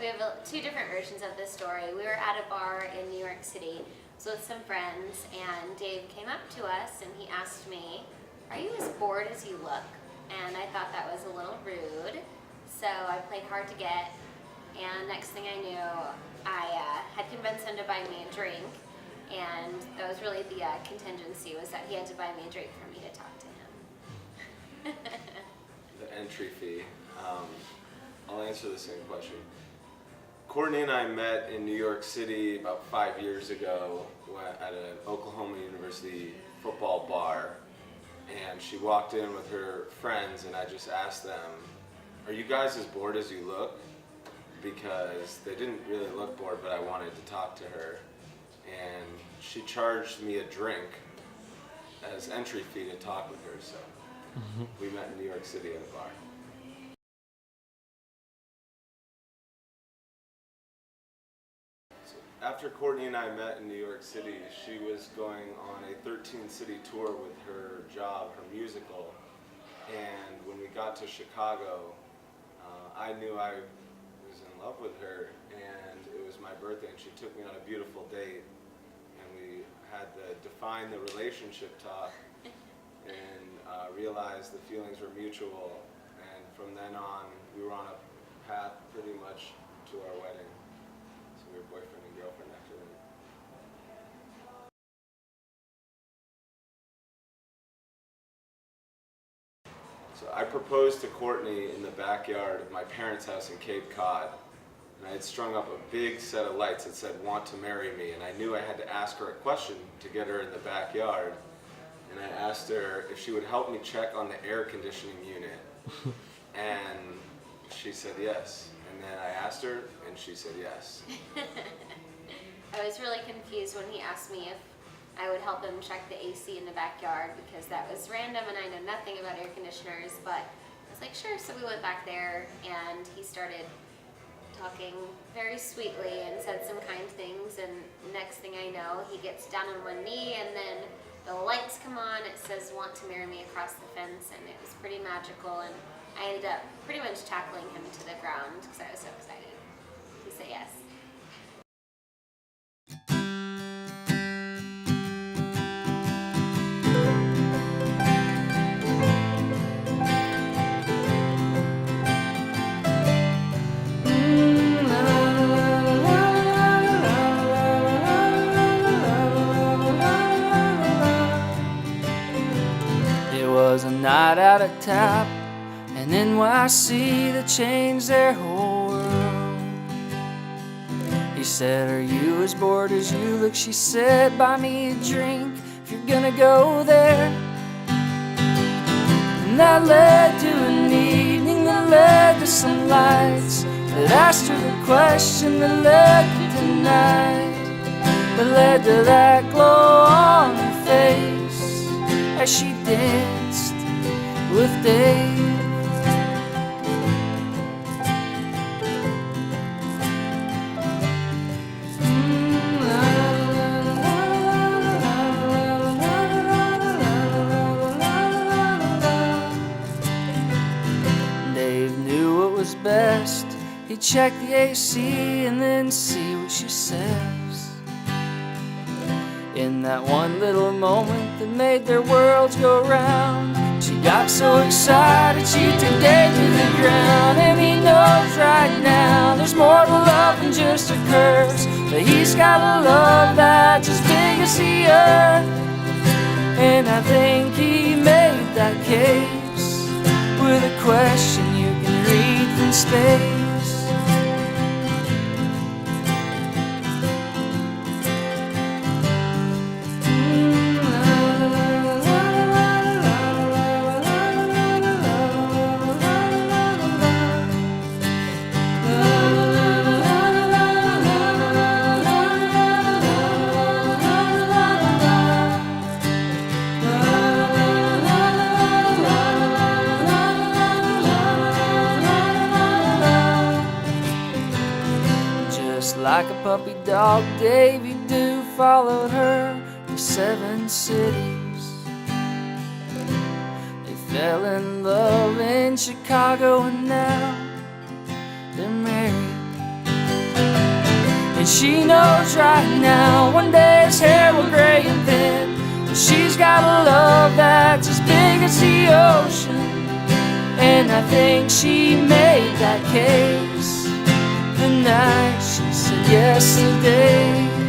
We have two different versions of this story. We were at a bar in New York City with some friends, and Dave came up to us and he asked me, "Are you as bored as you look?" And I thought that was a little rude, so I played hard to get, and next thing I knew, I had convinced him to buy me a drink, and that was really the contingency, was that he had to buy me a drink for me to talk to him. The entry fee. I'll answer the same question. Courtney and I met in New York City about 5 years ago at an Oklahoma University football bar, and she walked in with her friends, and I just asked them, "Are you guys as bored as you look?" Because they didn't really look bored, but I wanted to talk to her, and she charged me a drink as entry fee to talk with her, so we met in New York City at a bar. After Courtney and I met in New York City, she was going on a 13-city tour with her job, her musical, and when we got to Chicago, I knew I was in love with her, and it was my birthday, and she took me on a beautiful date, and we had the define the relationship talk, and realized the feelings were mutual, and from then on, we were on a path pretty much to our wedding. So we were boyfriend and girlfriend after that. So I proposed to Courtney in the backyard of my parents' house in Cape Cod. And I had strung up a big set of lights that said, "Want to marry me?" And I knew I had to ask her a question to get her in the backyard. And I asked her if she would help me check on the air conditioning unit. And she said yes. And then I asked her, and she said yes. I was really confused when he asked me if I would help him check the AC in the backyard, because that was random and I know nothing about air conditioners, but I was like, sure. So we went back there and he started talking very sweetly and said some kind things, and next thing I know, he gets down on one knee and then the lights come on, it says "Want to marry me" across the fence, and it was pretty magical, and I ended up pretty much tackling him to the ground because I was so excited. He said yes. It was a night out at Tap in NYC that changed their whole world. He said, "Are you as bored as you look?" She said, "Buy me a drink if you're gonna go there." And that led to an evening that led to some lights that asked her the question that led to tonight, that led to that glow on her face as she danced with Dave. Dave knew what was best. He'd check the AC and then see what she says. In that one little moment that made their worlds go round, she got so excited she took Dave to the ground. And he knows right now there's more to love than just her curves, but he's got a love that's as big as the earth. And I think he made that case with a question you can read from space. Like a puppy dog, Davy Doo followed her to 7 cities. They fell in love in Chicago and now they're married. And she knows right now one day his hair will gray and thin, but she's got a love that's as big as the ocean. And I think she made that case the night she said yesterday.